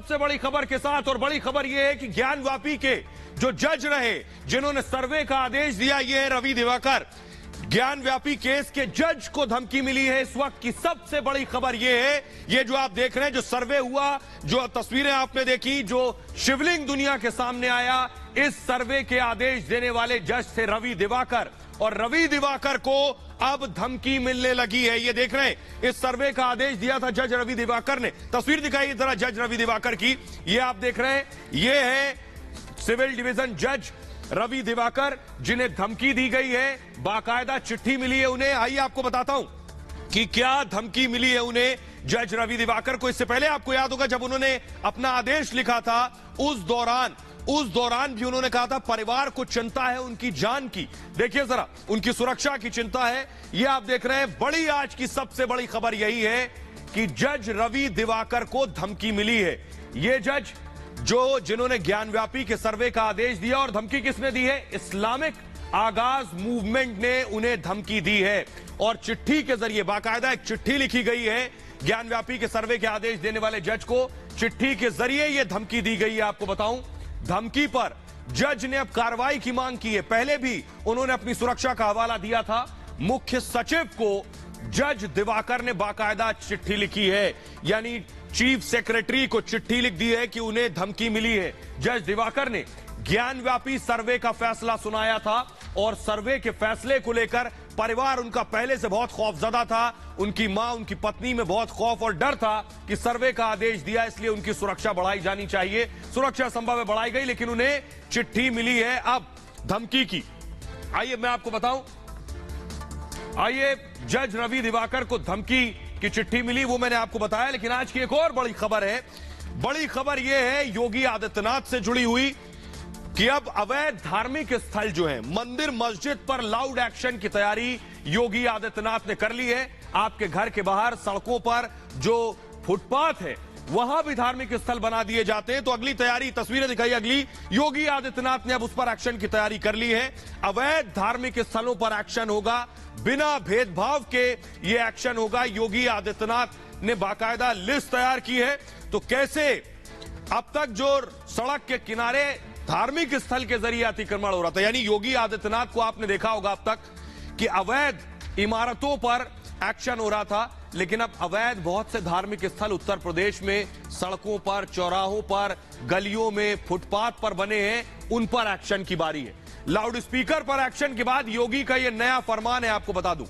सबसे बड़ी खबर के साथ, और बड़ी खबर यह है कि ज्ञानवापी के जो जज रहे जिन्होंने सर्वे का आदेश दिया, यह है रवि दिवाकर। ज्ञानव्यापी केस के जज को धमकी मिली है। इस वक्त की सबसे बड़ी खबर यह है, ये जो आप देख रहे हैं, जो सर्वे हुआ, जो तस्वीरें आपने देखी, जो शिवलिंग दुनिया के सामने आया, इस सर्वे के आदेश देने वाले जज थे रवि दिवाकर। और रवि दिवाकर को अब धमकी मिलने लगी है। ये देख रहे हैं, इस सर्वे का आदेश दिया था जज रवि दिवाकर ने। तस्वीर दिखाइए जरा जज रवि दिवाकर की। ये आप देख रहे हैं, ये है सिविल डिवीजन जज रवि दिवाकर, जिन्हें धमकी दी गई है। बाकायदा चिट्ठी मिली है उन्हें। आइए आपको बताता हूं कि क्या धमकी मिली है उन्हें जज रवि दिवाकर को। इससे पहले आपको याद होगा जब उन्होंने अपना आदेश लिखा था, उस दौरान भी उन्होंने कहा था परिवार को चिंता है उनकी जान की। देखिए जरा, उनकी सुरक्षा की चिंता है। ये आप देख रहे हैं, बड़ी आज की सबसे बड़ी खबर यही है कि जज रवि दिवाकर को धमकी मिली है। ये जज जिन्होंने ज्ञानव्यापी के सर्वे का आदेश दिया, और धमकी किसने दी है? इस्लामिक आगाज मूवमेंट ने उन्हें धमकी दी है। और चिट्ठी के जरिए, बाकायदा एक चिट्ठी लिखी गई है ज्ञानव्यापी के सर्वे के आदेश देने वाले जज को। चिट्ठी के जरिए यह धमकी दी गई है। आपको बताऊं, धमकी पर जज ने अब कार्रवाई की मांग की है। पहले भी उन्होंने अपनी सुरक्षा का हवाला दिया था। मुख्य सचिव को जज दिवाकर ने बाकायदा चिट्ठी लिखी है, यानी चीफ सेक्रेटरी को चिट्ठी लिख दी है कि उन्हें धमकी मिली है। जज दिवाकर ने ज्ञानव्यापी सर्वे का फैसला सुनाया था, और सर्वे के फैसले को लेकर परिवार उनका पहले से बहुत खौफजदा था। उनकी मां, उनकी पत्नी में बहुत खौफ और डर था कि सर्वे का आदेश दिया, इसलिए उनकी सुरक्षा बढ़ाई जानी चाहिए। सुरक्षा संभव है बढ़ाई गई, लेकिन उन्हें चिट्ठी मिली है अब धमकी की। आइए मैं आपको बताऊं, आइए जज रवि दिवाकर को धमकी की चिट्ठी मिली, वो मैंने आपको बताया। लेकिन आज की एक और बड़ी खबर है। बड़ी खबर यह है योगी आदित्यनाथ से जुड़ी हुई कि अब अवैध धार्मिक स्थल जो है, मंदिर मस्जिद पर लाउड एक्शन की तैयारी योगी आदित्यनाथ ने कर ली है। आपके घर के बाहर सड़कों पर जो फुटपाथ है, वहां भी धार्मिक स्थल बना दिए जाते हैं। तो अगली तैयारी, तस्वीरें दिखाई अगली, योगी आदित्यनाथ ने अब उस पर एक्शन की तैयारी कर ली है। अवैध धार्मिक स्थलों पर एक्शन होगा, बिना भेदभाव के ये एक्शन होगा। योगी आदित्यनाथ ने बाकायदा लिस्ट तैयार की है। तो कैसे अब तक जो सड़क के किनारे धार्मिक स्थल के जरिए अतिक्रमण हो रहा था, यानी योगी आदित्यनाथ को आपने देखा होगा अब तक कि अवैध इमारतों पर एक्शन हो रहा था, लेकिन अब अवैध बहुत से धार्मिक स्थल उत्तर प्रदेश में सड़कों पर, चौराहों पर, गलियों में, फुटपाथ पर बने हैं, उन पर एक्शन की बारी है। लाउड स्पीकर पर एक्शन के बाद योगी का यह नया फरमान है। आपको बता दूं,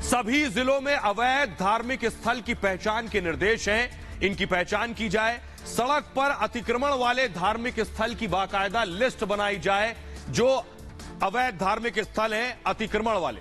सभी जिलों में अवैध धार्मिक स्थल की पहचान के निर्देश हैं। इनकी पहचान की जाए, सड़क पर अतिक्रमण वाले धार्मिक स्थल की बाकायदा लिस्ट बनाई जाए। जो अवैध धार्मिक स्थल हैं, अतिक्रमण वाले,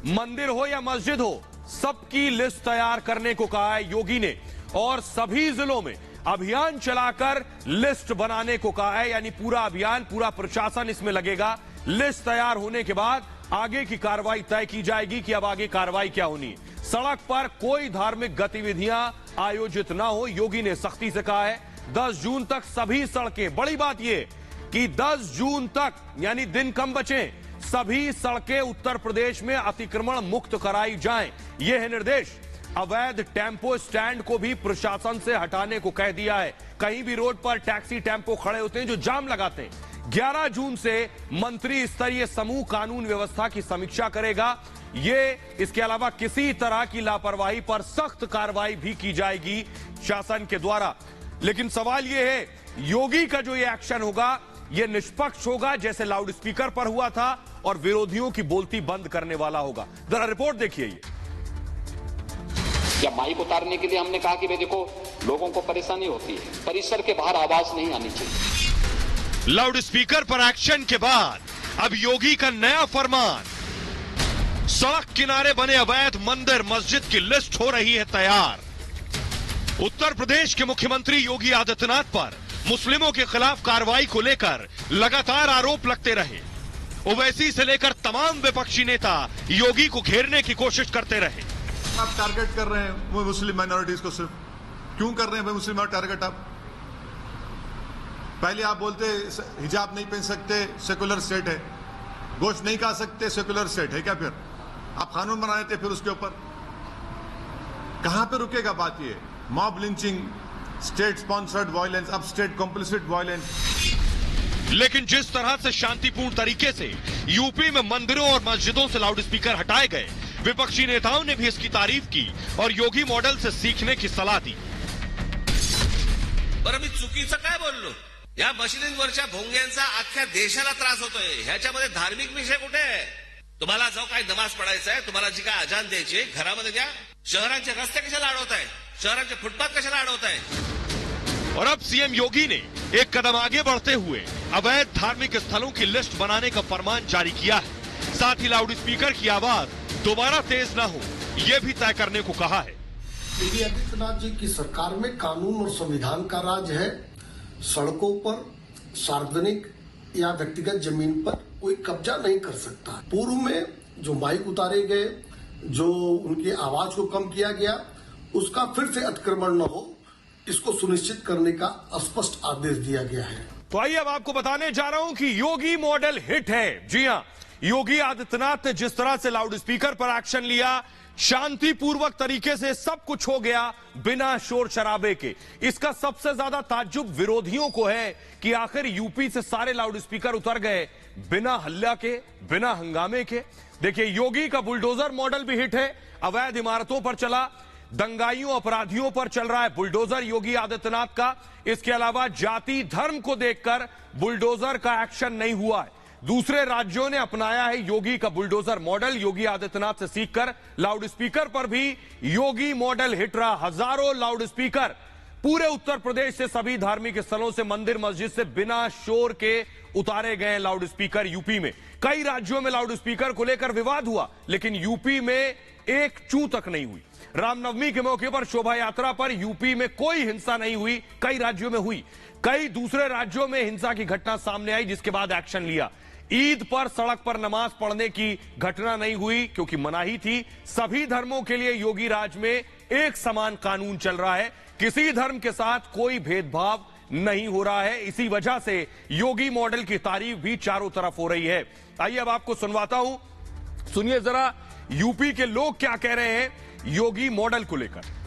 मंदिर हो या मस्जिद हो, सबकी लिस्ट तैयार करने को कहा है योगी ने। और सभी जिलों में अभियान चलाकर लिस्ट बनाने को कहा है, यानी पूरा अभियान, पूरा प्रशासन इसमें लगेगा। लिस्ट तैयार होने के बाद आगे की कार्रवाई तय की जाएगी कि अब आगे कार्रवाई क्या होनी है। सड़क पर कोई धार्मिक गतिविधियां आयोजित ना हो, योगी ने सख्ती से कहा है। 10 जून तक सभी सड़कें, बड़ी बात यह कि 10 जून तक, यानी दिन कम बचे, सभी सड़कें उत्तर प्रदेश में अतिक्रमण मुक्त कराई जाएं, यह है निर्देश। अवैध टेम्पो स्टैंड को भी प्रशासन से हटाने को कह दिया है। कहीं भी रोड पर टैक्सी टेम्पो खड़े होते हैं जो जाम लगाते हैं। 11 जून से मंत्री स्तरीय समूह कानून व्यवस्था की समीक्षा करेगा। इसके अलावा किसी तरह की लापरवाही पर सख्त कार्रवाई भी की जाएगी शासन के द्वारा। लेकिन सवाल यह है, योगी का जो ये एक्शन होगा, यह निष्पक्ष होगा जैसे लाउड स्पीकर पर हुआ था, और विरोधियों की बोलती बंद करने वाला होगा। जरा रिपोर्ट देखिए। ये या माइक उतारने के लिए हमने कहा कि भाई देखो, लोगों को परेशानी होती है, परिसर के बाहर आवाज नहीं आनी चाहिए। लाउड स्पीकर पर एक्शन के बाद अब योगी का नया फरमान, सड़क किनारे बने अवैध मंदिर मस्जिद की लिस्ट हो रही है तैयार। उत्तर प्रदेश के मुख्यमंत्री योगी आदित्यनाथ पर मुस्लिमों के खिलाफ कार्रवाई को लेकर लगातार आरोप लगते रहे। ओवैसी से लेकर तमाम विपक्षी नेता योगी को घेरने की कोशिश करते रहे। आप टारगेट कर रहे हैं वो मुस्लिम माइनॉरिटीज को, सिर्फ क्यों कर रहे हैं भाई मुस्लिम टारगेट? आप पहले आप बोलते हिजाब नहीं पहन सकते, सेकुलर स्टेट है, गोश्त नहीं खा सकते, सेकुलर स्टेट है क्या? फिर आप कानून बना देते, फिर उसके ऊपर कहां पे रुकेगा बात? ये mob lynching, state sponsored violence, अब स्टेट कॉम्प्लिसिट वायलेंस। लेकिन जिस तरह से शांतिपूर्ण तरीके से यूपी में मंदिरों और मस्जिदों से लाउडस्पीकर हटाए गए, विपक्षी नेताओं ने भी इसकी तारीफ की और योगी मॉडल से सीखने की सलाह दी। बरं, मी चुकीचं काय बोललो? या मशिदींवरच्या भोंग्यांचा अख्ख्या देशाला त्रास होतोय, ह्याच्यामध्ये धार्मिक विषय कुठे आहे? तुम्हाला जो काही नमाज पडायचा आहे, तुम्हाला जी काय अजान द्यायची, घरामध्ये द्या। शहरांचे रस्ते कशाला अडवताय? शहरांचे फुटपाथ कशाला अडवताय? और अब सीएम योगी ने एक कदम आगे बढ़ते हुए अवैध धार्मिक स्थलों की लिस्ट बनाने का फरमान जारी किया है। साथ ही लाउडस्पीकर की आवाज दोबारा तेज न हो, यह भी तय करने को कहा है। योगी आदित्यनाथ जी की सरकार में कानून और संविधान का राज है। सड़कों पर, सार्वजनिक या व्यक्तिगत जमीन पर कोई कब्जा नहीं कर सकता। पूर्व में जो माइक उतारे गए, जो उनकी आवाज को कम किया गया, उसका फिर से अतिक्रमण न हो, इसको सुनिश्चित करने का स्पष्ट आदेश दिया गया है। तो आइए अब आपको बताने जा रहा हूं कि योगी मॉडल हिट है। जी हां, योगी आदित्यनाथ ने जिस तरह से लाउडस्पीकर पर एक्शन लिया, शांतिपूर्वक तरीके से सब कुछ हो गया बिना शोर शराबे के। इसका सबसे ज्यादा ताज्जुब विरोधियों को है कि आखिर यूपी से सारे लाउडस्पीकर उतर गए बिना हल्ला के, बिना हंगामे के। देखिए, योगी का बुलडोजर मॉडल भी हिट है। अवैध इमारतों पर चला, दंगाइयों अपराधियों पर चल रहा है बुलडोजर योगी आदित्यनाथ का। इसके अलावा जाति धर्म को देखकर बुलडोजर का एक्शन नहीं हुआ है। दूसरे राज्यों ने अपनाया है योगी का बुलडोजर मॉडल। योगी आदित्यनाथ से सीखकर लाउडस्पीकर पर भी योगी मॉडल हिट रहा। हजारों लाउडस्पीकर पूरे उत्तर प्रदेश से, सभी धार्मिक स्थलों से, मंदिर मस्जिद से बिना शोर के उतारे गए लाउडस्पीकर यूपी में। कई राज्यों में लाउडस्पीकर को लेकर विवाद हुआ, लेकिन यूपी में एक चू तक नहीं हुई। रामनवमी के मौके पर शोभा यात्रा पर यूपी में कोई हिंसा नहीं हुई, कई राज्यों में हुई। कई दूसरे राज्यों में हिंसा की घटना सामने आई, जिसके बाद एक्शन लिया। ईद पर सड़क पर नमाज पढ़ने की घटना नहीं हुई क्योंकि मनाही थी। सभी धर्मों के लिए योगी राज में एक समान कानून चल रहा है, किसी धर्म के साथ कोई भेदभाव नहीं हो रहा है। इसी वजह से योगी मॉडल की तारीफ भी चारों तरफ हो रही है। आइए अब आपको सुनवाता हूं, सुनिए जरा यूपी के लोग क्या कह रहे हैं योगी मॉडल को लेकर।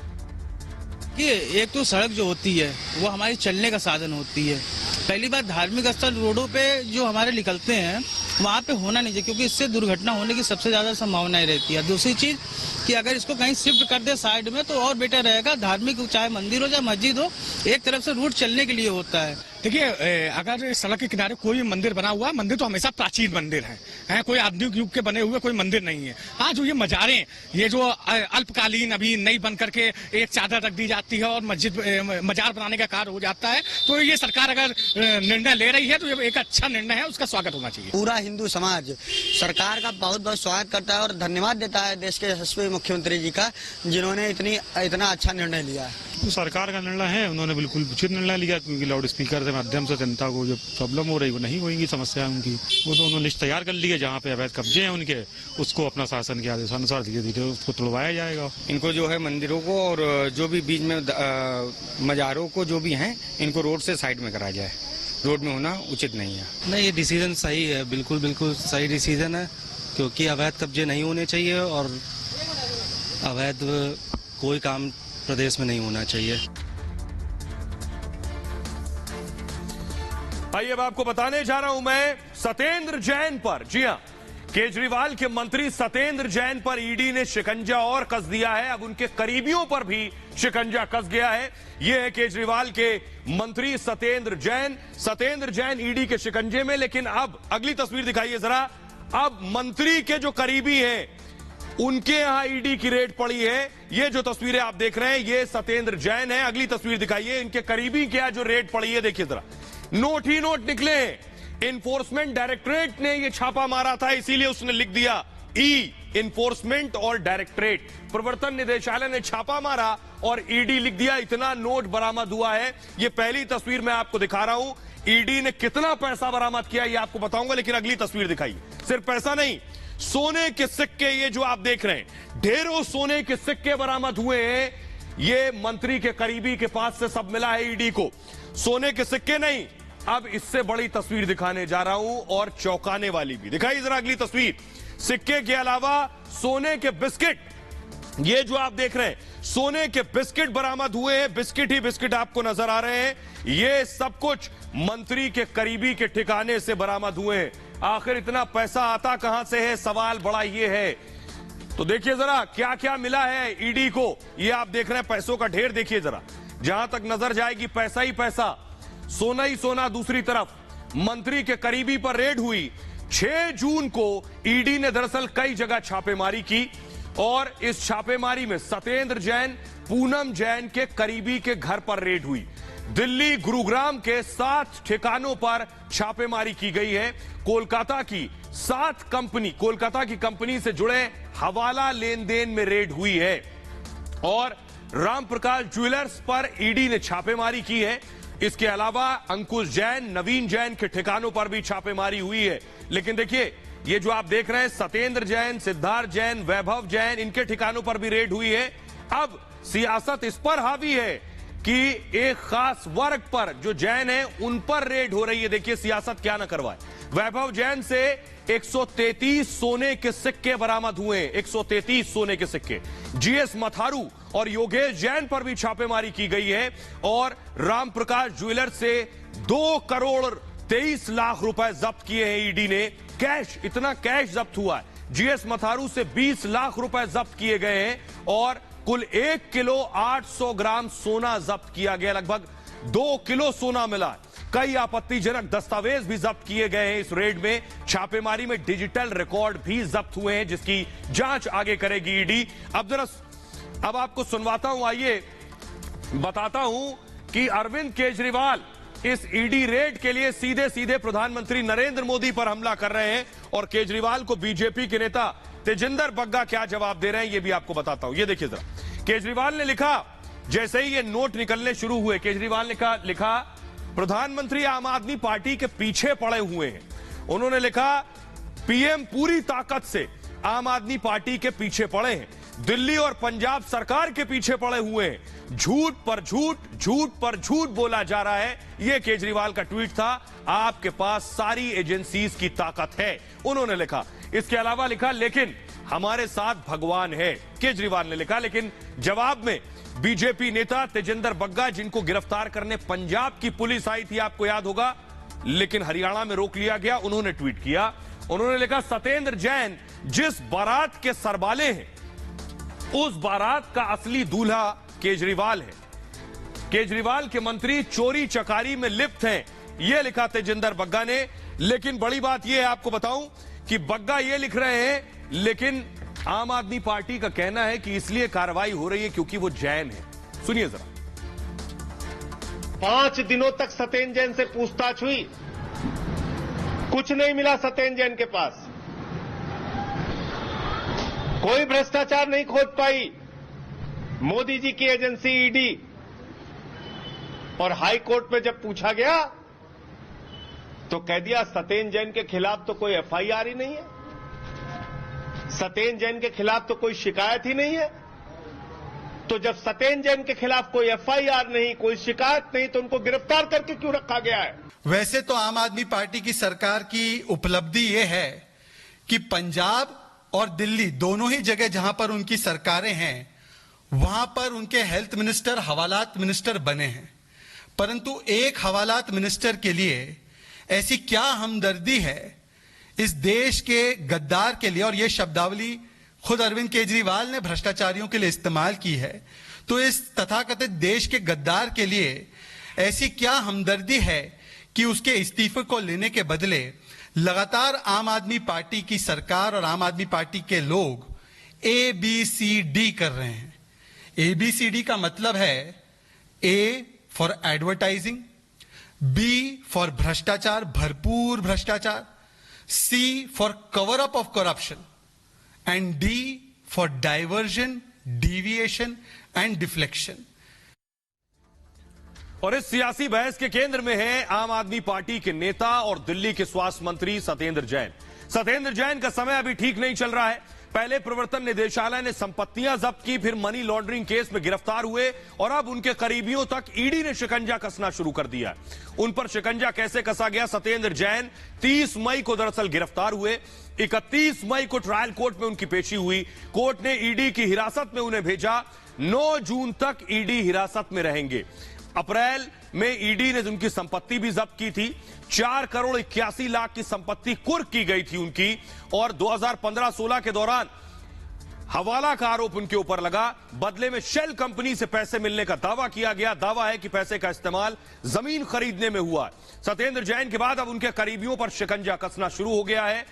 कि एक तो सड़क जो होती है वो हमारी चलने का साधन होती है। पहली बात, धार्मिक स्थल रोडों पे जो हमारे निकलते हैं वहाँ पे होना नहीं चाहिए, क्योंकि इससे दुर्घटना होने की सबसे ज्यादा संभावनाएं रहती है। दूसरी चीज कि अगर इसको कहीं शिफ्ट कर दे साइड में तो और बेटर रहेगा। धार्मिक, चाहे मंदिर हो चाहे मस्जिद हो, एक तरफ से रूट चलने के लिए होता है। देखिए, अगर सड़क के किनारे कोई मंदिर बना हुआ है, मंदिर तो हमेशा प्राचीन मंदिर है, कोई आधुनिक युग के बने हुए कोई मंदिर नहीं है। आज जो ये मजारें, ये जो अल्पकालीन अभी नई बन करके एक चादर रख दी जाती है और मजार बनाने का कार्य हो जाता है, तो ये सरकार अगर निर्णय ले रही है तो ये एक अच्छा निर्णय है, उसका स्वागत होना चाहिए। पूरा हिंदू समाज सरकार का बहुत बहुत स्वागत करता है और धन्यवाद देता है देश के यशस्वी मुख्यमंत्री जी का, जिन्होंने इतना अच्छा निर्णय लिया है। तो सरकार का निर्णय है, उन्होंने बिल्कुल उचित निर्णय लिया, क्योंकि लाउड स्पीकर के माध्यम से जनता को जो प्रॉब्लम हो रही वो नहीं होगी, समस्या उनकी। वो तो उन्होंने लिस्ट तैयार कर ली है, जहाँ पे अवैध कब्जे हैं उनके, उसको अपना शासन के आदेशानुसार धीरे धीरे उसको तोड़वाया जाएगा। इनको जो है मंदिरों को और जो भी बीच में मजारों को जो भी हैं, इनको रोड से साइड में कराया जाए। रोड में होना उचित नहीं है। नहीं, ये डिसीजन सही है, बिल्कुल बिल्कुल सही डिसीजन है, क्योंकि अवैध कब्जे नहीं होने चाहिए और अवैध कोई काम प्रदेश में नहीं होना चाहिए। आइए अब आपको बताने जा रहा हूं मैं सत्येंद्र जैन पर। जी हां, केजरीवाल के मंत्री सत्येंद्र जैन पर ईडी ने शिकंजा और कस दिया है। अब उनके करीबियों पर भी शिकंजा कस गया है। यह है केजरीवाल के मंत्री सत्येंद्र जैन। सत्येंद्र जैन ईडी के शिकंजे में, लेकिन अब अगली तस्वीर दिखाइए जरा। अब मंत्री के जो करीबी हैं उनके यहां ईडी की रेड पड़ी है। ये जो तस्वीरें आप देख रहे हैं ये सत्येंद्र जैन है। अगली तस्वीर दिखाइए, इनके करीबी क्या जो रेड पड़ी है, देखिए जरा। नोट ही नोट निकले। इन्फोर्समेंट डायरेक्टरेट ने ये छापा मारा था, इसीलिए उसने लिख दिया ई इन्फोर्समेंट और डायरेक्टरेट। प्रवर्तन निदेशालय ने छापा मारा और ईडी लिख दिया। इतना नोट बरामद हुआ है। ये पहली तस्वीर मैं आपको दिखा रहा हूं। ईडी ने कितना पैसा बरामद किया ये आपको बताऊंगा, लेकिन अगली तस्वीर दिखाइए। सिर्फ पैसा नहीं, सोने के सिक्के, ये जो आप देख रहे हैं, ढेरों सोने के सिक्के बरामद हुए हैं। ये मंत्री के करीबी के पास से सब मिला है ईडी को। सोने के सिक्के नहीं, अब इससे बड़ी तस्वीर दिखाने जा रहा हूं और चौंकाने वाली भी। दिखाइए जरा अगली तस्वीर। सिक्के के अलावा सोने के बिस्किट, ये जो आप देख रहे हैं सोने के बिस्किट बरामद हुए हैं, बिस्किट ही बिस्किट आपको नजर आ रहे हैं। ये सब कुछ मंत्री के करीबी के ठिकाने से बरामद हुए हैं। आखिर इतना पैसा आता कहां से है, सवाल बड़ा ये है। तो देखिए जरा क्या क्या मिला है ईडी को। ये आप देख रहे हैं पैसों का ढेर, देखिए जरा, जहां तक नजर जाएगी पैसा ही पैसा, सोना ही सोना। दूसरी तरफ मंत्री के करीबी पर रेड हुई। 6 जून को ईडी ने दरअसल कई जगह छापेमारी की और इस छापेमारी में सत्येंद्र जैन, पूनम जैन के करीबी के घर पर रेड हुई। दिल्ली, गुरुग्राम के 7 ठिकानों पर छापेमारी की गई है। कोलकाता की 7 कंपनी, कोलकाता की कंपनी से जुड़े हवाला लेन देन में रेड हुई है और रामप्रकाश ज्वेलर्स पर ईडी ने छापेमारी की है। इसके अलावा अंकुश जैन, नवीन जैन के ठिकानों पर भी छापेमारी हुई है। लेकिन देखिए ये जो आप देख रहे हैं सत्येंद्र जैन, सिद्धार्थ जैन, वैभव जैन, इनके ठिकानों पर भी रेड हुई है। अब सियासत इस पर हावी है कि एक खास वर्ग पर जो जैन है उन पर रेड हो रही है। देखिए सियासत क्या ना करवाए। वैभव जैन से 133 सोने के सिक्के बरामद हुए, 133 सोने के सिक्के। जीएस मथारू और योगेश जैन पर भी छापेमारी की गई है और रामप्रकाश ज्वेलर्स से 2 करोड़ 23 लाख रुपए जब्त किए हैं ईडी ने। कैश, इतना कैश जब्त हुआ है। जीएस मथारू से 20 लाख रुपए जब्त किए गए हैं और कुल 1 किलो 800 ग्राम सोना जब्त किया गया। लगभग 2 किलो सोना मिला। कई आपत्तिजनक दस्तावेज भी जब्त किए गए हैं इस रेड में। छापेमारी में डिजिटल रिकॉर्ड भी जब्त हुए हैं जिसकी जांच आगे करेगी ईडी। अब आपको सुनवाता हूं, आइए बताता हूं कि अरविंद केजरीवाल इस ईडी रेड के लिए सीधे सीधे प्रधानमंत्री नरेंद्र मोदी पर हमला कर रहे हैं और केजरीवाल को बीजेपी के नेता तेजिंदर बग्गा क्या जवाब दे रहे हैं ये भी आपको बताता हूं। ये देखिए जरा, केजरीवाल ने लिखा, जैसे ही ये नोट निकलने शुरू हुए, केजरीवाल ने लिखा प्रधानमंत्री आम आदमी पार्टी के पीछे पड़े हुए हैं। उन्होंने लिखा पीएम पूरी ताकत से आम आदमी पार्टी के पीछे पड़े हैं, दिल्ली और पंजाब सरकार के पीछे पड़े हुए हैं, झूठ पर झूठ, झूठ पर झूठ बोला जा रहा है। यह केजरीवाल का ट्वीट था। आपके पास सारी एजेंसीज की ताकत है, उन्होंने लिखा। इसके अलावा लिखा लेकिन हमारे साथ भगवान है, केजरीवाल ने लिखा। लेकिन जवाब में बीजेपी नेता तेजिंदर बग्गा, जिनको गिरफ्तार करने पंजाब की पुलिस आई थी, आपको याद होगा, लेकिन हरियाणा में रोक लिया गया, उन्होंने ट्वीट किया। उन्होंने लिखा सत्येंद्र जैन जिस बारात के सरबाले हैं उस बारात का असली दूल्हा केजरीवाल है। केजरीवाल के मंत्री चोरी चकारी में लिप्त हैं, यह लिखा तेजिंदर बग्गा ने। लेकिन बड़ी बात यह है, आपको बताऊं कि बग्गा यह लिख रहे हैं, लेकिन आम आदमी पार्टी का कहना है कि इसलिए कार्रवाई हो रही है क्योंकि वो जैन है। सुनिए जरा। 5 दिनों तक सत्येंद्र जैन से पूछताछ हुई, कुछ नहीं मिला सत्येंद्र जैन के पास, कोई भ्रष्टाचार नहीं खोज पाई मोदी जी की एजेंसी ईडी। और हाई कोर्ट में जब पूछा गया तो कह दिया सत्येंद्र जैन के खिलाफ तो कोई एफआईआर ही नहीं है, सत्येंद्र जैन के खिलाफ तो कोई शिकायत ही नहीं है। तो जब सत्येंद्र जैन के खिलाफ कोई एफआईआर नहीं, कोई शिकायत नहीं, तो उनको गिरफ्तार करके क्यों रखा गया है? वैसे तो आम आदमी पार्टी की सरकार की उपलब्धि यह है कि पंजाब और दिल्ली दोनों ही जगह जहां पर उनकी सरकारें हैं वहां पर उनके हेल्थ मिनिस्टर हवालात मिनिस्टर बने हैं। परंतु एक हवालात मिनिस्टर के लिए ऐसी क्या हमदर्दी है इस देश के गद्दार के लिए, और यह शब्दावली खुद अरविंद केजरीवाल ने भ्रष्टाचारियों के लिए इस्तेमाल की है। तो इस तथाकथित देश के गद्दार के लिए ऐसी क्या हमदर्दी है कि उसके इस्तीफे को लेने के बदले लगातार आम आदमी पार्टी की सरकार और आम आदमी पार्टी के लोग ABCD कर रहे हैं। ABCD का मतलब है A for advertising, B for भ्रष्टाचार, भरपूर भ्रष्टाचार, C for cover up of corruption and D for diversion, deviation and deflection. और इस सियासी बहस के केंद्र में है आम आदमी पार्टी के नेता और दिल्ली के स्वास्थ्य मंत्री सत्येंद्र जैन। सत्येंद्र जैन का समय अभी ठीक नहीं चल रहा है। पहले प्रवर्तन निदेशालय ने संपत्तियां जब्त की, फिर मनी लॉन्ड्रिंग केस में गिरफ्तार हुए और अब उनके करीबियों तक ईडी ने शिकंजा कसना शुरू कर दिया। उन पर शिकंजा कैसे कसा गया? सत्येंद्र जैन 30 मई को दरअसल गिरफ्तार हुए। 31 मई को ट्रायल कोर्ट में उनकी पेशी हुई। कोर्ट ने ईडी की हिरासत में उन्हें भेजा। 9 जून तक ईडी हिरासत में रहेंगे। अप्रैल में ईडी ने उनकी संपत्ति भी जब्त की थी। 4 करोड़ 81 लाख की संपत्ति कुर्क की गई थी उनकी, और 2015-16 के दौरान हवाला का आरोप उनके ऊपर लगा। बदले में शेल कंपनी से पैसे मिलने का दावा किया गया। दावा है कि पैसे का इस्तेमाल जमीन खरीदने में हुआ। सत्येंद्र जैन के बाद अब उनके करीबियों पर शिकंजा कसना शुरू हो गया है।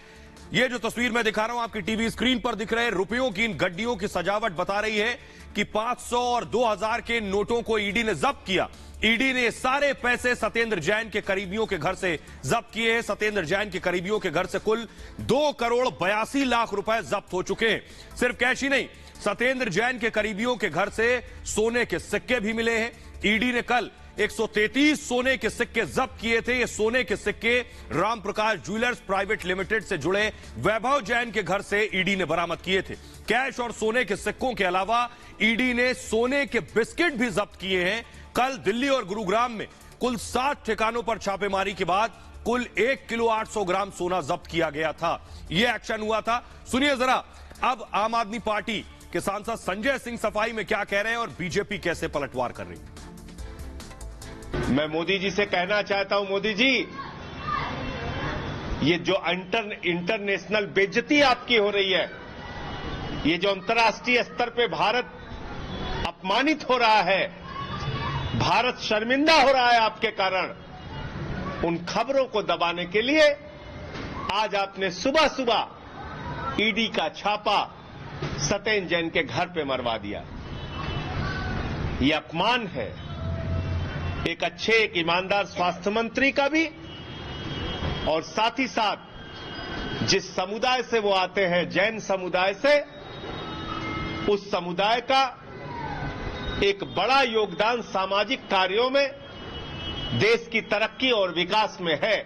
यह जो तस्वीर मैं दिखा रहा हूं आपकी टीवी स्क्रीन पर दिख रहे रुपयों की इन गड्डियों की सजावट बता रही है कि 500 और 2000 के नोटों को ईडी ने जब्त किया। ईडी ने सारे पैसे सत्येंद्र जैन के करीबियों के घर से जब्त किए हैं। सत्येंद्र जैन के करीबियों के घर से कुल 2 करोड़ 82 लाख रुपए जब्त हो चुके हैं। सिर्फ कैश ही नहीं, सत्येंद्र जैन के करीबियों के घर से सोने के सिक्के भी मिले हैं। ईडी ने कल 133 सोने के सिक्के जब्त किए थे। ये सोने के सिक्के रामप्रकाश ज्वेलर्स प्राइवेट लिमिटेड से जुड़े वैभव जैन के घर से ईडी ने बरामद किए थे। कैश और सोने के सिक्कों के अलावा ईडी ने सोने के बिस्किट भी जब्त किए हैं। कल दिल्ली और गुरुग्राम में कुल 7 ठिकानों पर छापेमारी के बाद कुल 1 किलो 800 ग्राम सोना जब्त किया गया था। यह एक्शन हुआ था। सुनिए जरा अब आम आदमी पार्टी के सांसद संजय सिंह सफाई में क्या कह रहे हैं और बीजेपी कैसे पलटवार कर रही है। मैं मोदी जी से कहना चाहता हूं, मोदी जी, ये जो इंटरनेशनल बेइज्जती आपकी हो रही है, ये जो अंतर्राष्ट्रीय स्तर पे भारत अपमानित हो रहा है, भारत शर्मिंदा हो रहा है आपके कारण, उन खबरों को दबाने के लिए आज आपने सुबह सुबह ईडी का छापा सत्येंद्र जैन के घर पे मरवा दिया। यह अपमान है एक अच्छे, एक ईमानदार स्वास्थ्य मंत्री का भी, और साथ ही साथ जिस समुदाय से वो आते हैं, जैन समुदाय से, उस समुदाय का एक बड़ा योगदान सामाजिक कार्यों में, देश की तरक्की और विकास में है।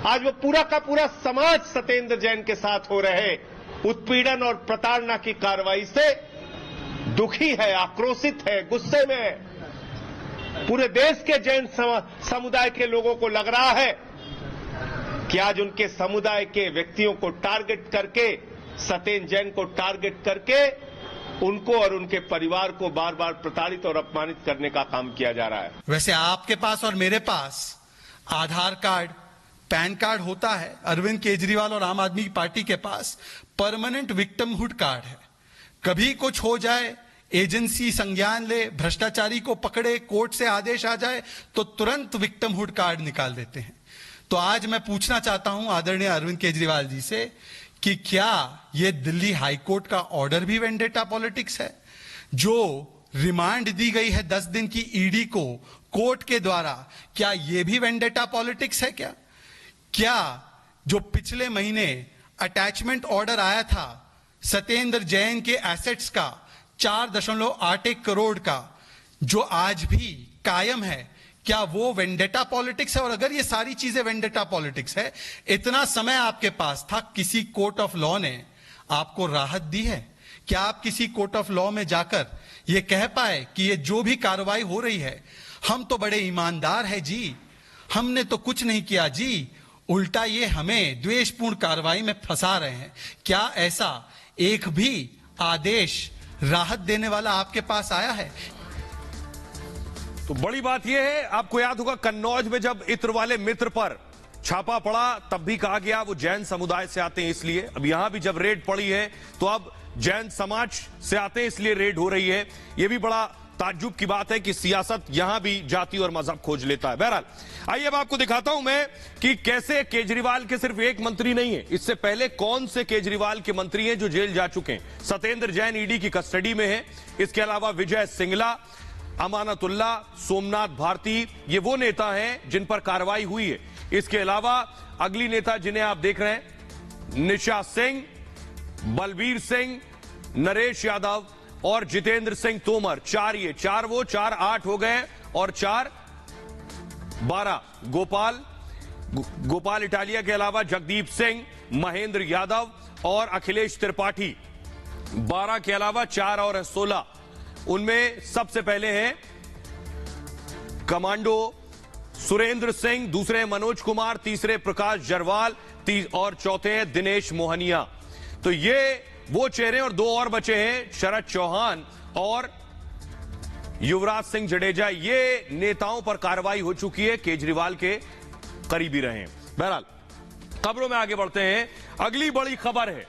आज वो पूरा का पूरा समाज सत्येंद्र जैन के साथ हो रहे उत्पीड़न और प्रताड़ना की कार्रवाई से दुखी है, आक्रोशित है, गुस्से में है। पूरे देश के जैन समुदाय के लोगों को लग रहा है कि आज उनके समुदाय के व्यक्तियों को टारगेट करके, सत्येंद्र जैन को टारगेट करके उनको और उनके परिवार को बार बार प्रताड़ित और अपमानित करने का काम किया जा रहा है। वैसे आपके पास और मेरे पास आधार कार्ड, पैन कार्ड होता है। अरविंद केजरीवाल और आम आदमी पार्टी के पास परमानेंट विक्टिमहुड कार्ड है। कभी कुछ हो जाए, एजेंसी संज्ञान ले, भ्रष्टाचारी को पकड़े, कोर्ट से आदेश आ जाए तो तुरंत विक्टिमहुड कार्ड निकाल देते हैं। तो आज मैं पूछना चाहता हूं आदरणीय अरविंद केजरीवाल जी से कि क्या यह दिल्ली हाईकोर्ट का ऑर्डर भी वेंडेटा पॉलिटिक्स है? जो रिमांड दी गई है 10 दिन की ईडी को कोर्ट के द्वारा, क्या यह भी वेंडेटा पॉलिटिक्स है? क्या जो पिछले महीने अटैचमेंट ऑर्डर आया था सत्येंद्र जैन के एसेट्स का 4.81 करोड़ का, जो आज भी कायम है, क्या वो वेंडेटा पॉलिटिक्स है? और अगर ये सारी चीजें वेंडेटा पॉलिटिक्स है, इतना समय आपके पास था, किसी कोर्ट ऑफ लॉ ने आपको राहत दी है? क्या आप किसी कोर्ट ऑफ लॉ में जाकर ये कह पाए कि ये जो भी कार्रवाई हो रही है, हम तो बड़े ईमानदार हैं जी, हमने तो कुछ नहीं किया जी, उल्टा ये हमें द्वेषपूर्ण कार्रवाई में फंसा रहे हैं? क्या ऐसा एक भी आदेश राहत देने वाला आपके पास आया है? तो बड़ी बात यह है, आपको याद होगा कन्नौज में जब इत्र वाले मित्र पर छापा पड़ा तब भी कहा गया वो जैन समुदाय से आते हैं इसलिए। अब यहां भी जब रेड पड़ी है तो अब जैन समाज से आते हैं इसलिए रेड हो रही है। यह भी बड़ा ताज्जुब की बात है कि सियासत यहां भी जाति और मजहब खोज लेता है। बहरहाल आइए अब आपको दिखाता हूं मैं कि कैसे केजरीवाल के सिर्फ एक मंत्री नहीं है, इससे पहले कौन से केजरीवाल के मंत्री हैं जो जेल जा चुके हैं। सत्येंद्र जैन ईडी की कस्टडी में है। इसके अलावा विजय सिंगला, अमानतुल्ला, सोमनाथ भारती, ये वो नेता हैं जिन पर कार्रवाई हुई है। इसके अलावा अगली नेता जिन्हें आप देख रहे हैं, निशा सिंह, बलबीर सिंह, नरेश यादव और जितेंद्र सिंह तोमर। 4 ये 4 वो 4 8 हो गए और 4 12 गोपाल, गोपाल इटालिया के अलावा जगदीप सिंह, महेंद्र यादव और अखिलेश त्रिपाठी। 12 के अलावा 4 और 16। उनमें सबसे पहले हैं कमांडो सुरेंद्र सिंह, दूसरे मनोज कुमार, तीसरे प्रकाश जरवाल और चौथे हैं दिनेश मोहनिया। तो ये वो चेहरे और 2 और बचे हैं, शरद चौहान और युवराज सिंह जडेजा। ये नेताओं पर कार्रवाई हो चुकी है, केजरीवाल के करीबी रहे हैं। बहरहाल खबरों में आगे बढ़ते हैं। अगली बड़ी खबर है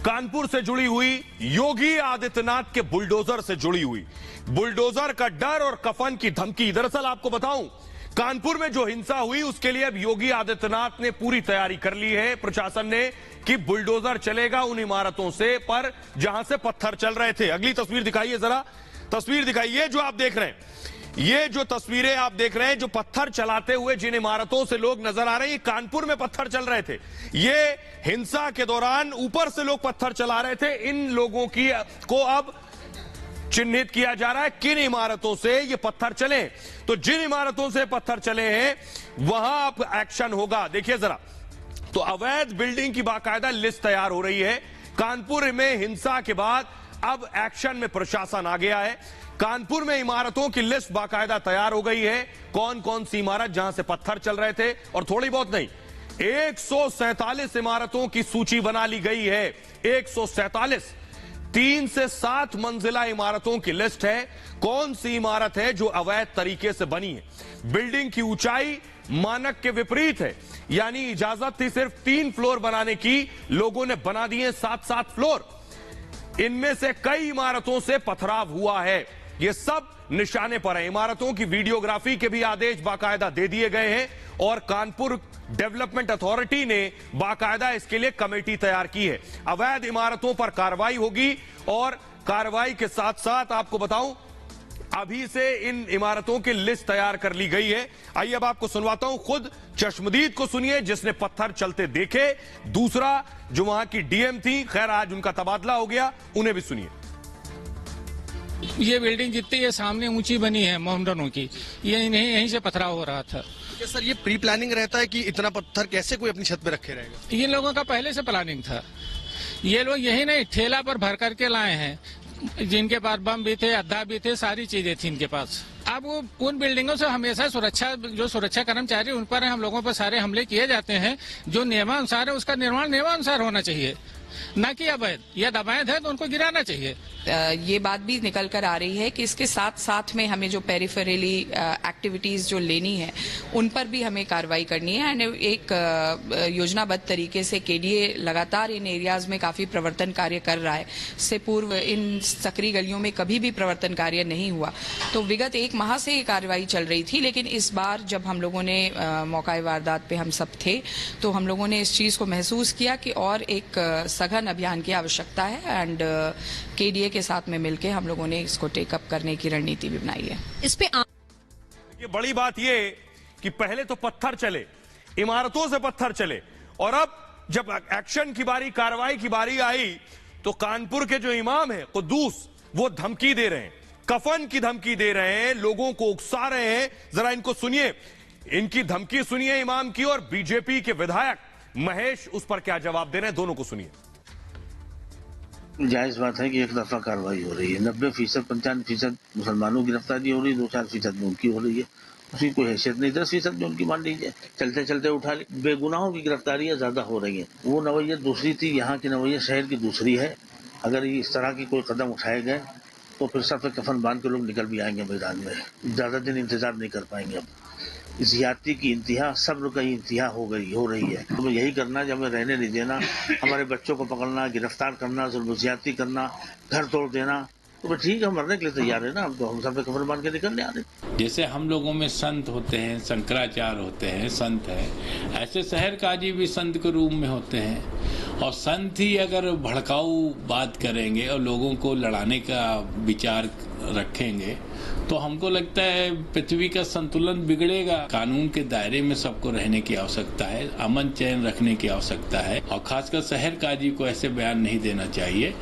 कानपुर से जुड़ी हुई, योगी आदित्यनाथ के बुलडोजर से जुड़ी हुई। बुलडोजर का डर और कफन की धमकी। दरअसल आपको बताऊं, कानपुर में जो हिंसा हुई उसके लिए अब योगी आदित्यनाथ ने पूरी तैयारी कर ली है प्रशासन ने कि बुलडोजर चलेगा उन इमारतों से पर जहां से पत्थर चल रहे थे। अगली तस्वीर दिखाइए जरा, तस्वीर दिखाइए जो आप देख रहे हैं। ये जो तस्वीरें आप देख रहे हैं, जो पत्थर चलाते हुए जिन इमारतों से लोग नजर आ रहे हैं, कानपुर में पत्थर चल रहे थे। ये हिंसा के दौरान ऊपर से लोग पत्थर चला रहे थे। इन लोगों को अब चिन्हित किया जा रहा है किन इमारतों से ये पत्थर चले। तो जिन इमारतों से पत्थर चले हैं वहां अब एक्शन होगा। देखिए जरा, तो अवैध बिल्डिंग की बाकायदा लिस्ट तैयार हो रही है। कानपुर में हिंसा के बाद अब एक्शन में प्रशासन आ गया है। कानपुर में इमारतों की लिस्ट बाकायदा तैयार हो गई है, कौन कौन सी इमारत जहां से पत्थर चल रहे थे, और थोड़ी बहुत नहीं 147 इमारतों की सूची बना ली गई है। 147 3 से 7 मंजिला इमारतों की लिस्ट है। कौन सी इमारत है जो अवैध तरीके से बनी है। बिल्डिंग की ऊंचाई मानक के विपरीत है, यानी इजाजत थी सिर्फ 3 फ्लोर बनाने की, लोगों ने बना दिए 7-7 फ्लोर। इनमें से कई इमारतों से पथराव हुआ है। ये सब निशाने पर है। इमारतों की वीडियोग्राफी के भी आदेश बाकायदा दे दिए गए हैं और कानपुर डेवलपमेंट अथॉरिटी ने बाकायदा इसके लिए कमेटी तैयार की है। अवैध इमारतों पर कार्रवाई होगी और कार्रवाई के साथ साथ आपको बताऊं, अभी से इन इमारतों की लिस्ट तैयार कर ली गई है। आइए अब आपको सुनवाता हूं, खुद चश्मदीद को सुनिए जिसने पत्थर चलते देखे, दूसरा जो वहां की डीएम थी, खैर आज उनका तबादला हो गया, उन्हें भी सुनिए। ये बिल्डिंग जितनी ये सामने ऊंची बनी है मोहम्मदनों की, ये यहीं से पथराव हो रहा था। क्या सर ये प्री प्लानिंग रहता है कि इतना पत्थर कैसे कोई अपनी छत पे रखे रहेगा? इन लोगों का पहले से प्लानिंग था। ये लोग यही नहीं ठेला पर भर करके लाए हैं, जिनके पास बम भी थे, अद्दा भी थे, सारी चीजें थी इनके पास। अब वो उन बिल्डिंगों से हमेशा सुरक्षा कर्मचारी उन पर हम लोगों पर सारे हमले किए जाते हैं। जो नियमानुसार है उसका निर्माण नियमानुसार होना चाहिए, न कि अवैध। यदि अवैध है तो उनको गिराना चाहिए। ये बात भी निकल कर आ रही है कि इसके साथ साथ में हमें जो पेरिफेरली एक्टिविटीज जो लेनी है उन पर भी हमें कार्रवाई करनी है। एंड एक योजनाबद्ध तरीके से केडीए लगातार इन एरियाज में काफी प्रवर्तन कार्य कर रहा है। इससे पूर्व इन सकरी गलियों में कभी भी प्रवर्तन कार्य नहीं हुआ। तो विगत 1 माह से ये कार्रवाई चल रही थी, लेकिन इस बार जब हम लोगों ने मौका वारदात पे हम सब थे तो हम लोगों ने इस चीज को महसूस किया कि और एक सघन अभियान की आवश्यकता है। एंड केडीए के साथ में मिलकर हम लोगों ने इसको टेकअप करने की रणनीति भी बनाई है। इस पे ये बड़ी बात ये कि पहले तो पत्थर चले, इमारतों से पत्थर चले, और अब जब एक्शन की बारी, कार्रवाई की बारी आई तो कानपुर के जो इमाम है कुद्दूस, वो धमकी दे रहे हैं, कफन की धमकी दे रहे हैं, लोगों को उकसा रहे हैं। जरा इनको सुनिए, इनकी धमकी सुनिए इमाम की, और बीजेपी के विधायक महेश उस पर क्या जवाब दे रहे हैं, दोनों को सुनिए। जायज बात है कि एक दफा कार्रवाई हो रही है। 90%, 95% मुसलमानों की गिरफ्तारी हो रही है, 2-4% में उनकी हो रही है। उसकी कोई हैसियत नहीं। 10% में उनकी मान लीजिए, चलते चलते उठा ली। बेगुनाहों की गिरफ्तारियां ज्यादा हो रही हैं। वो नवैयत दूसरी थी, यहाँ की नवैयत शहर की दूसरी है। अगर इस तरह की कोई कदम उठाए गए तो फिर सब कफन बांध के लोग निकल भी आएंगे मैदान में। ज्यादा दिन इंतजार नहीं कर पाएंगे। अब ज्यादती की इंतहा, सब्र की इंतहा हो रही है। तो यही करना, जब हमें रहने नहीं देना, हमारे बच्चों को पकड़ना, गिरफ्तार करना, जुल्म ज्यादती करना, घर तोड़ देना, तो ठीक है, हम मरने के लिए तैयार है ना। अब तो हम सब कफन बांध के निकलने आ रहे। जैसे हम लोगों में संत होते हैं, शंकराचार्य होते हैं, संत है, ऐसे शहर काजी भी संत के रूप में होते हैं। और संत ही अगर भड़काऊ बात करेंगे और लोगों को लड़ाने का विचार रखेंगे तो हमको लगता है पृथ्वी का संतुलन बिगड़ेगा। कानून के दायरे में सबको रहने की आवश्यकता है, अमन चैन रखने की आवश्यकता है, और खासकर शहर काजी को ऐसे बयान नहीं देना चाहिए।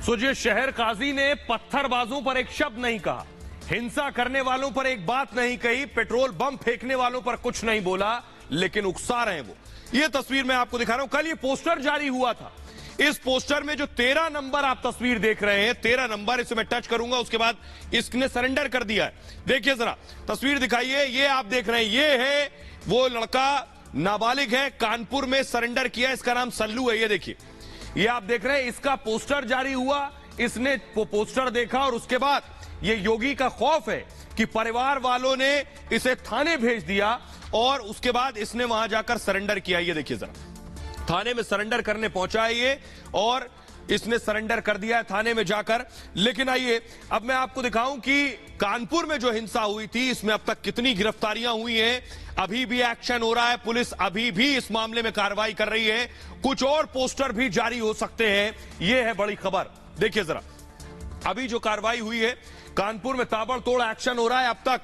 सोचिए, शहर काजी ने पत्थरबाजों पर एक शब्द नहीं कहा, हिंसा करने वालों पर एक बात नहीं कही, पेट्रोल बम फेंकने वालों पर कुछ नहीं बोला, लेकिन उकसा रहे हैं वो। ये तस्वीर मैं आपको दिखा रहा हूं, कल ये पोस्टर जारी हुआ था। इस पोस्टर में जो 13 नंबर आप तस्वीर देख रहे हैं, 13 नंबर, इसे मैं टच करूंगा, उसके बाद इसने सरेंडर कर दिया है। देखिए जरा तस्वीर दिखाइए, ये आप देख रहे हैं, ये है वो लड़का, नाबालिग है, कानपुर में सरेंडर किया, इसका नाम सल्लू है। ये देखिए, ये आप देख रहे हैं, इसका पोस्टर जारी हुआ, इसने वो पोस्टर देखा और उसके बाद ये योगी का खौफ है कि परिवार वालों ने इसे थाने भेज दिया और उसके बाद इसने वहां जाकर सरेंडर किया। ये देखिए जरा, थाने में सरेंडर करने पहुंचा है ये और इसने सरेंडर कर दिया है थाने में जाकर। लेकिन आइए अब मैं आपको दिखाऊं कि कानपुर में जो हिंसा हुई थी, इसमें अब तक कितनी गिरफ्तारियां हुई हैं। अभी भी एक्शन हो रहा है, पुलिस अभी भी इस मामले में कार्रवाई कर रही है, कुछ और पोस्टर भी जारी हो सकते हैं। यह है बड़ी खबर। देखिए जरा, अभी जो कार्रवाई हुई है, कानपुर में ताबड़तोड़ एक्शन हो रहा है। अब तक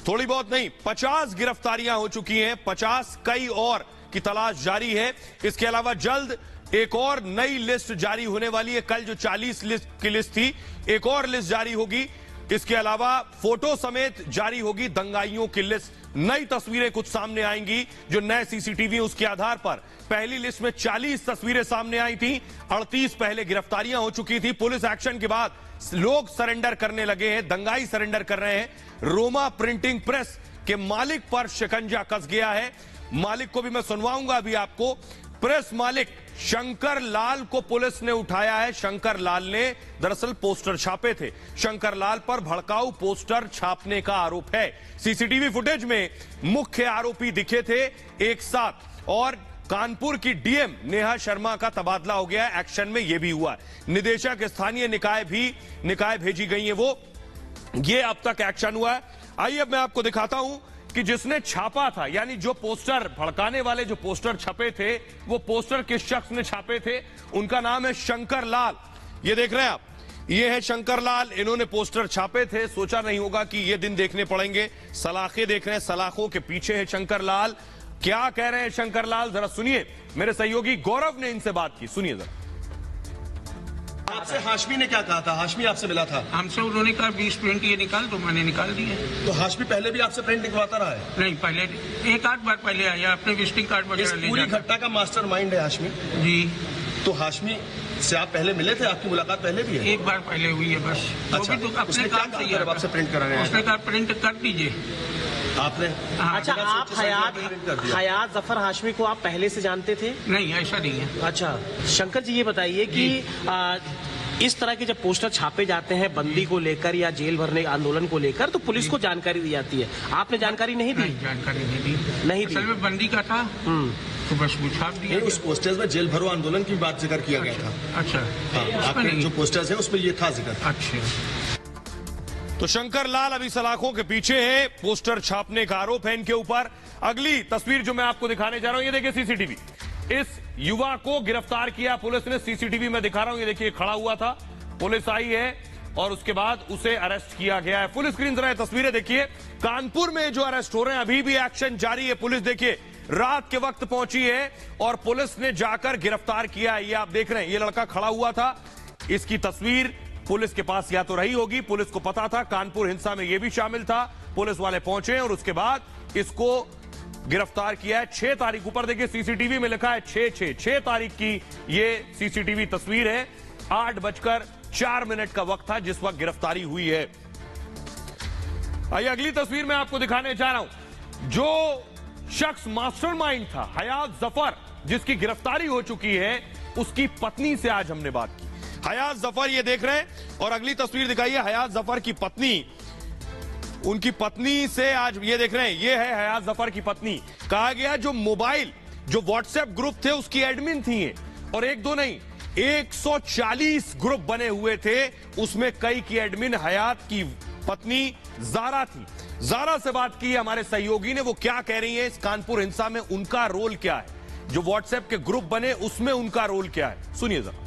थोड़ी बहुत नहीं, 50 गिरफ्तारियां हो चुकी हैं, 50 कई और की तलाश जारी है। इसके अलावा जल्द एक और नई लिस्ट जारी होने वाली है। कल जो 40 लिस्ट की लिस्ट थी, एक और लिस्ट जारी होगी। इसके अलावा फोटो समेत जारी होगी दंगाइयों की लिस्ट। नई तस्वीरें कुछ सामने आएंगी, जो नए सीसीटीवी उसके आधार पर। पहली लिस्ट में 40 तस्वीरें सामने आई थी, 38 पहले गिरफ्तारियां हो चुकी थी। पुलिस एक्शन के बाद लोग सरेंडर करने लगे हैं, दंगाई सरेंडर कर रहे हैं। रोमा प्रिंटिंग प्रेस के मालिक पर शिकंजा कस गया है। मालिक को भी मैं सुनवाऊंगा अभी आपको। प्रेस मालिक शंकर लाल को पुलिस ने उठाया है। शंकर लाल ने दरअसल पोस्टर छापे थे। शंकर लाल पर भड़काऊ पोस्टर छापने का आरोप है। सीसीटीवी फुटेज में मुख्य आरोपी दिखे थे एक साथ और कानपुर की डीएम नेहा शर्मा का तबादला हो गया है। एक्शन में यह भी हुआ है। निदेशक स्थानीय निकाय भेजी गई है वो। ये अब तक एक्शन हुआ है। आइए अब मैं आपको दिखाता हूं कि जिसने छापा था, यानी जो पोस्टर भड़काने वाले जो पोस्टर छपे थे, वो पोस्टर किस शख्स ने छापे थे। उनका नाम है शंकर लाल। ये देख रहे हैं आप, ये है शंकर लाल। इन्होंने पोस्टर छापे थे। सोचा नहीं होगा कि ये दिन देखने पड़ेंगे। सलाखें देख रहे हैं, सलाखों के पीछे है शंकर लाल। क्या कह रहे हैं शंकर लाल, जरा सुनिए। मेरे सहयोगी गौरव ने इनसे बात की, सुनिए जरा। आपसे हाशमी ने क्या कहा था? हाशमी आपसे मिला था? हमसे उन्होंने कहा 20 प्रिंट ये निकाल, तो मैंने निकाल दिए। तो हाशमी पहले भी आपसे प्रिंट निकलवाता रहा है? नहीं, पहले एक आध बार पहले आया, अपने विजिटिंग कार्ड वगैरह ले पूरी घटना का मास्टरमाइंड है हाशमी जी। तो हाशमी से आप पहले मिले थे? आपकी मुलाकात पहले भी है? एक बार पहले हुई है बस। अच्छा, तो अपने काम से आपसे प्रिंट कराने उसने कहा प्रिंट कर दीजिए आपने। अच्छा, आप हयात जफर हाशमी को आप पहले से जानते थे? नहीं, ऐसा नहीं है। अच्छा शंकर जी, ये बताइए कि इस तरह के जब पोस्टर छापे जाते हैं बंदी को लेकर या जेल भरने आंदोलन को लेकर, तो पुलिस को जानकारी दी जाती है। आपने जानकारी नहीं दी? जानकारी नहीं दी। असल में बंदी का था तो बस वो छाप दिया। उस पोस्टर्स में जेल भरो आंदोलन की बात जिक्र किया गया था। अच्छा, आपके जो पोस्टर्स हैं उसमें ये था जिक्र। अच्छा, तो शंकर लाल अभी सलाखों के पीछे है। पोस्टर छापने का आरोप है इनके ऊपर। अगली तस्वीर जो मैं आपको दिखाने जा रहा हूं, ये देखिए सीसीटीवी। इस युवा को गिरफ्तार किया पुलिस ने। सीसीटीवी में दिखा रहा हूं, ये देखिए खड़ा हुआ था, पुलिस आई है और उसके बाद उसे अरेस्ट किया गया है। फुल स्क्रीन जरा तस्वीरें देखिए। कानपुर में जो अरेस्ट हो रहे हैं, अभी भी एक्शन जारी है। पुलिस देखिए रात के वक्त पहुंची है और पुलिस ने जाकर गिरफ्तार किया है। ये आप देख रहे हैं, ये लड़का खड़ा हुआ था। इसकी तस्वीर पुलिस के पास या तो रही होगी, पुलिस को पता था कानपुर हिंसा में ये भी शामिल था। पुलिस वाले पहुंचे और उसके बाद इसको गिरफ्तार किया है। 6 तारीख, ऊपर देखिए सीसीटीवी में लिखा है 6 तारीख की ये सीसीटीवी तस्वीर है। 8:04 का वक्त था जिस वक्त गिरफ्तारी हुई है। आइए अगली तस्वीर में आपको दिखाने जा रहा हूं। जो शख्स मास्टरमाइंड था, हयात जफर, जिसकी गिरफ्तारी हो चुकी है, उसकी पत्नी से आज हमने बात की। हयात जफर ये देख रहे हैं और अगली तस्वीर दिखाइए हयात जफर की पत्नी। उनकी पत्नी से आज ये देख रहे हैं, ये है हयात जफर की पत्नी। कहा गया जो मोबाइल, जो व्हाट्सएप ग्रुप थे उसकी एडमिन थी ये, और एक दो नहीं 140 ग्रुप बने हुए थे। उसमें कई की एडमिन हयात की पत्नी जारा थी। जारा से बात की हमारे सहयोगी ने, वो क्या कह रही है, इस कानपुर हिंसा में उनका रोल क्या है, जो व्हाट्सएप के ग्रुप बने उसमें उनका रोल क्या है, सुनिए जरा।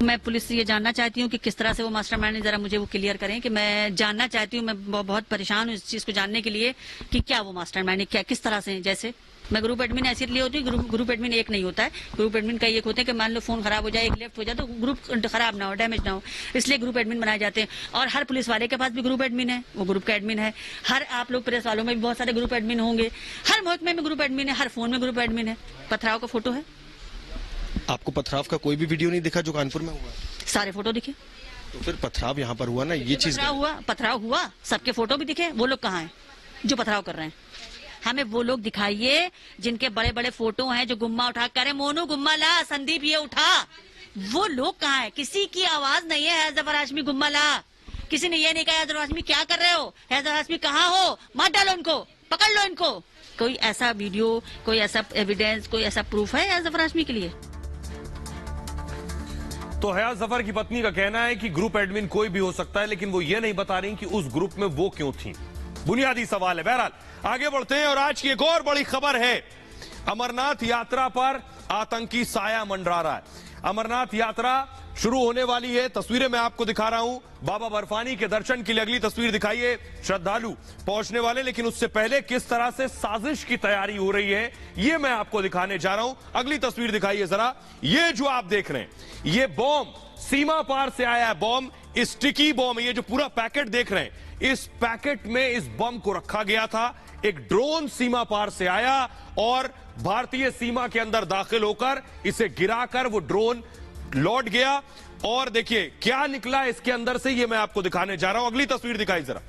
मैं पुलिस से ये जानना चाहती हूँ कि किस तरह से वो मास्टरमाइंड, जरा मुझे वो क्लियर करें कि मैं जानना चाहती हूँ। मैं बहुत परेशान हूँ इस चीज को जानने के लिए कि क्या वो मास्टरमाइंड, क्या किस तरह से। जैसे मैं ग्रुप एडमिन ऐसे लिए होती हूँ, ग्रुप एडमिन एक नहीं होता है। ग्रुप एडमिन कई एक होते हैं कि मान लो फोन खराब हो जाए, एक लेफ्ट हो जाए तो ग्रुप खराब ना हो, डैमेज ना हो, इसलिए ग्रुप एडमिन बनाए जाते हैं। और हर पुलिस वाले के पास भी ग्रुप एडमिन है, वो ग्रुप का एडमिन है। हर आप लोग प्रेस वालों में भी बहुत सारे ग्रुप एडमिन होंगे, हर महकमे में ग्रुप एडमिन है, हर फोन में ग्रुप एडमिन है। पथराव का फोटो है। आपको पथराव का कोई भी वीडियो नहीं दिखा जो कानपुर में हुआ? सारे फोटो दिखे। तो फिर पथराव यहाँ पर हुआ ना, ये चीज पथराव हुआ, सबके फोटो भी दिखे। वो लोग कहाँ हैं जो पथराव कर रहे हैं? हमें वो लोग दिखाइए जिनके बड़े बड़े फोटो हैं, जो गुम्मा उठा कर, मोनू गुम्मा ला, संदीप ये उठा। वो लोग कहाँ है? किसी की आवाज नहीं है। है जफर हाशमी गुम्मा ला, किसी ने ये नहीं कहा जफर हाशमी क्या कर रहे हो, है जफर हाशमी कहाँ हो, मार डालो इनको, पकड़ लो इनको। कोई ऐसा वीडियो, कोई ऐसा एविडेंस, कोई ऐसा प्रूफ है है जफर हाशमी के लिए? तो हयात जफर की पत्नी का कहना है कि ग्रुप एडमिन कोई भी हो सकता है, लेकिन वो ये नहीं बता रही कि उस ग्रुप में वो क्यों थी। बुनियादी सवाल है। बहरहाल आगे बढ़ते हैं और आज की एक और बड़ी खबर है। अमरनाथ यात्रा पर आतंकी साया मंडरा रहा है। अमरनाथ यात्रा शुरू होने वाली है। तस्वीरें मैं आपको दिखा रहा हूं। बाबा बर्फानी के दर्शन के लिए अगली तस्वीर दिखाइए, श्रद्धालु पहुंचने वाले। लेकिन उससे पहले किस तरह से साजिश की तैयारी हो रही है, यह मैं आपको दिखाने जा रहा हूं। अगली तस्वीर दिखाइए जरा। ये जो आप देख रहे हैं, ये बॉम्ब सीमा पार से आया है। बॉम्ब स्टिकी बॉम्ब है। ये जो पूरा पैकेट देख रहे हैं, इस पैकेट में इस बम को रखा गया था। एक ड्रोन सीमा पार से आया और भारतीय सीमा के अंदर दाखिल होकर इसे गिराकर वो ड्रोन लौट गया। और देखिए क्या निकला इसके अंदर से, ये मैं आपको दिखाने जा रहा हूं। अगली तस्वीर दिखाई जरा।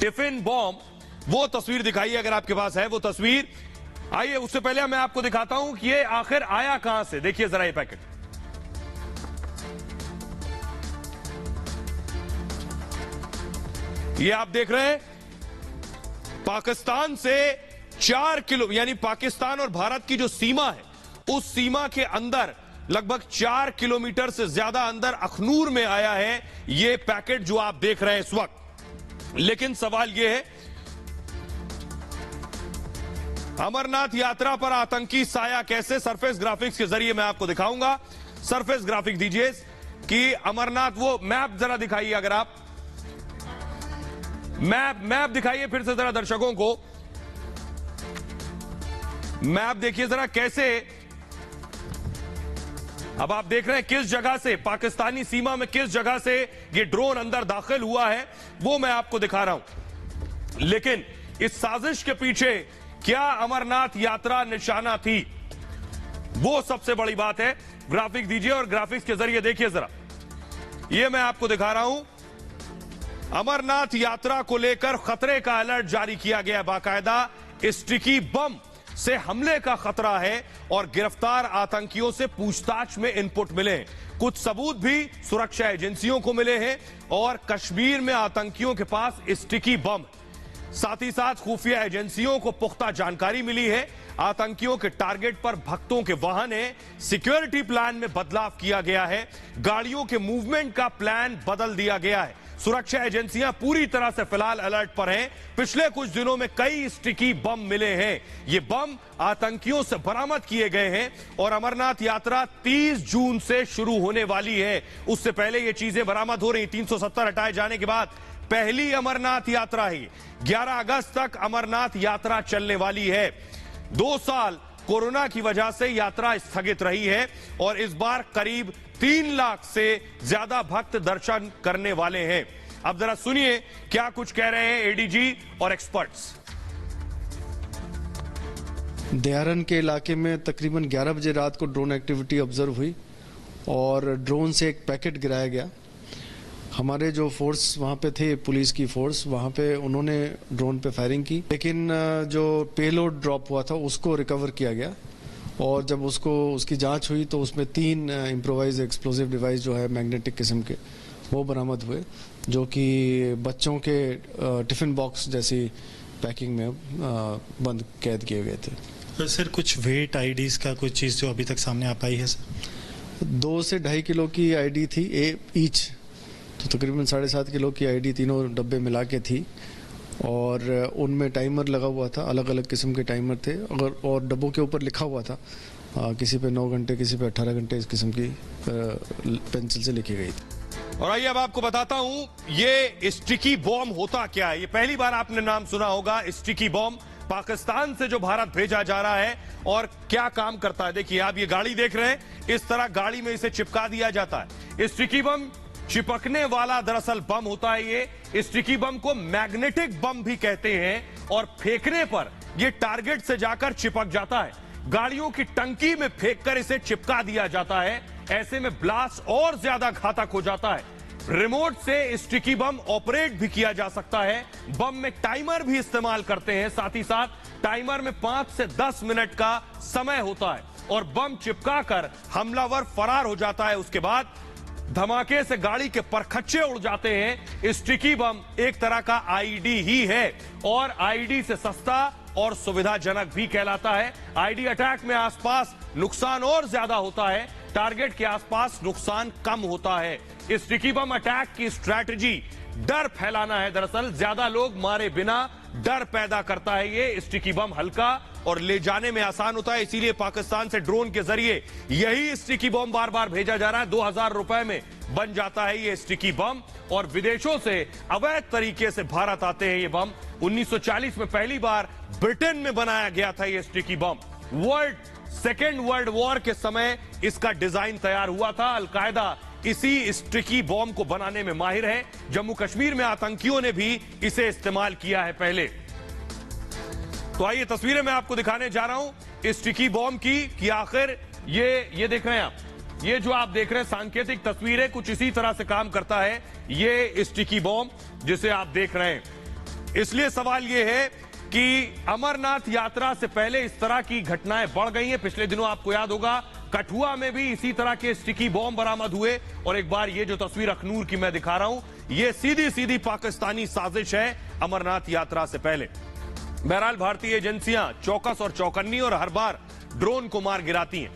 टिफिन बॉम्ब, वो तस्वीर दिखाइए अगर आपके पास है वो तस्वीर। आइए उससे पहले मैं आपको दिखाता हूं कि ये आखिर आया कहां से। देखिए जरा ये पैकेट, ये आप देख रहे हैं पाकिस्तान से 4 किलो, यानी पाकिस्तान और भारत की जो सीमा है, उस सीमा के अंदर लगभग 4 किलोमीटर से ज्यादा अंदर अखनूर में आया है ये पैकेट जो आप देख रहे हैं इस वक्त। लेकिन सवाल यह है, अमरनाथ यात्रा पर आतंकी साया कैसे? सरफेस ग्राफिक्स के जरिए मैं आपको दिखाऊंगा। सरफेस ग्राफिक दीजिए कि अमरनाथ, वो मैप जरा दिखाइए अगर आप, मैप दिखाइए फिर से जरा दर्शकों को। मैप देखिए जरा कैसे, अब आप देख रहे हैं किस जगह से, पाकिस्तानी सीमा में किस जगह से ये ड्रोन अंदर दाखिल हुआ है, वो मैं आपको दिखा रहा हूं। लेकिन इस साजिश के पीछे क्या अमरनाथ यात्रा निशाना थी, वो सबसे बड़ी बात है। ग्राफिक दीजिए और ग्राफिक्स के जरिए देखिए जरा, ये मैं आपको दिखा रहा हूं। अमरनाथ यात्रा को लेकर खतरे का अलर्ट जारी किया गया। बाकायदा स्टिकी बम से हमले का खतरा है और गिरफ्तार आतंकियों से पूछताछ में इनपुट मिले हैं। कुछ सबूत भी सुरक्षा एजेंसियों को मिले हैं और कश्मीर में आतंकियों के पास स्टिकी बम, साथ ही साथ खुफिया एजेंसियों को पुख्ता जानकारी मिली है। आतंकियों के टारगेट पर भक्तों के वाहन है। सिक्योरिटी प्लान में बदलाव किया गया है। गाड़ियों के मूवमेंट का प्लान बदल दिया गया है। सुरक्षा एजेंसियां पूरी तरह से फिलहाल अलर्ट पर हैं। पिछले कुछ दिनों में कई स्टिकी बम मिले हैं। ये बम आतंकियों से बरामद किए गए हैं और अमरनाथ यात्रा 30 जून से शुरू होने वाली है। उससे पहले ये चीजें बरामद हो रही। 370 हटाए जाने के बाद पहली अमरनाथ यात्रा है। 11 अगस्त तक अमरनाथ यात्रा चलने वाली है। 2 साल कोरोना की वजह से यात्रा स्थगित रही है और इस बार करीब 3 लाख से ज्यादा भक्त दर्शन करने वाले हैं। अब जरा सुनिए क्या कुछ कह रहे हैं एडीजी और एक्सपर्ट्स। दयारन के इलाके में तकरीबन 11 बजे रात को ड्रोन एक्टिविटी ऑब्जर्व हुई और ड्रोन से एक पैकेट गिराया गया। हमारे जो फोर्स वहाँ पे थे, पुलिस की फोर्स, वहाँ पे उन्होंने ड्रोन पे फायरिंग की, लेकिन जो पेलोड ड्रॉप हुआ था उसको रिकवर किया गया और जब उसकी जांच हुई तो उसमें 3 इम्प्रोवाइज एक्सप्लोसिव डिवाइस जो है मैग्नेटिक किस्म के, वो बरामद हुए, जो कि बच्चों के टिफिन बॉक्स जैसी पैकिंग में बंद कैद किए गए थे। तो सर कुछ वेट आईडीज का कुछ चीज़ जो अभी तक सामने आ पाई है सर? 2 से 2.5 किलो की आईडी थी ईच, तो तकरीबन 7.5 किलो की आईडी तीनों डब्बे मिला के थी और उनमें टाइमर लगा हुआ था, अलग अलग किस्म के टाइमर थे और डब्बों के ऊपर लिखा हुआ था किसी पे 9 घंटे, किसी पे 18 घंटे इस किस्म की पेंसिल से लिखी गई थी। और आइए अब आपको बताता हूं ये स्टिकी बॉम्ब होता क्या है। ये पहली बार आपने नाम सुना होगा, स्टिकी बॉम्ब पाकिस्तान से जो भारत भेजा जा रहा है और क्या काम करता है। देखिए आप ये गाड़ी देख रहे हैं, इस तरह गाड़ी में इसे चिपका दिया जाता है। स्टिकी बम चिपकने वाला दरअसल बम होता है। ये स्टिकी बम को मैग्नेटिक बम भी कहते हैं और फेंकने पर यह टारगेट से जाकर चिपक जाता है। गाड़ियों की टंकी में फेंककर इसे चिपका दिया जाता है। ऐसे में ब्लास्ट और ज्यादा घातक हो जाता है। रिमोट से स्टिकी बम ऑपरेट भी किया जा सकता है। बम में टाइमर भी इस्तेमाल करते हैं, साथ ही साथ टाइमर में 5 से 10 मिनट का समय होता है और बम चिपकाकर हमलावर फरार हो जाता है। उसके बाद धमाके से गाड़ी के परखच्चे उड़ जाते हैं। स्टिकी बम एक तरह का आईडी ही है और आईडी से सस्ता और सुविधाजनक भी कहलाता है। आईडी अटैक में आसपास नुकसान और ज्यादा होता है, टारगेट के आसपास नुकसान कम होता है। स्टिकी बम अटैक की स्ट्रैटेजी डर फैलाना है। दरअसल ज्यादा लोग मारे बिना डर पैदा करता है। ये स्टिकी बम हल्का और ले जाने में आसान होता है, इसीलिए पाकिस्तान से ड्रोन के जरिए यही स्टिकी बम बार बार भेजा जा रहा है। 2000 रुपए में बन जाता है ये स्टिकी बम और विदेशों से अवैध तरीके से भारत आते हैं ये बम। 1940 में पहली बार ब्रिटेन में बनाया गया था ये स्टिकी बम। सेकेंड वर्ल्ड वॉर के समय इसका डिजाइन तैयार हुआ था। अलकायदा इसी स्टिकी बॉम्ब को बनाने में माहिर है। जम्मू कश्मीर में आतंकियों ने भी इसे इस्तेमाल किया है पहले। तो आइए तस्वीरें मैं आपको दिखाने जा रहा हूं स्टिकी बॉम्ब की कि आखिर ये देख रहे हैं आप, ये जो आप देख रहे हैं सांकेतिक तस्वीरें कुछ इसी तरह से काम करता है ये स्टिकी बॉम्ब जिसे आप देख रहे हैं। इसलिए सवाल ये है कि अमरनाथ यात्रा से पहले इस तरह की घटनाएं बढ़ गई हैं। पिछले दिनों आपको याद होगा कठुआ में भी इसी तरह के स्टिकी बॉम्ब बरामद हुए और एक बार ये जो तस्वीर अखनूर की मैं दिखा रहा हूं ये सीधी पाकिस्तानी साजिश है अमरनाथ यात्रा से पहले। बहरहाल भारतीय एजेंसियां चौकस और चौकन्नी और हर बार ड्रोन को मार गिराती हैं।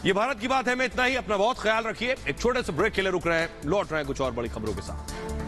ये भारत की बात है। मैं इतना ही, अपना बहुत ख्याल रखिए। एक छोटे से ब्रेक के लिए रुक रहे हैं, लौट रहे हैं कुछ और बड़ी खबरों के साथ।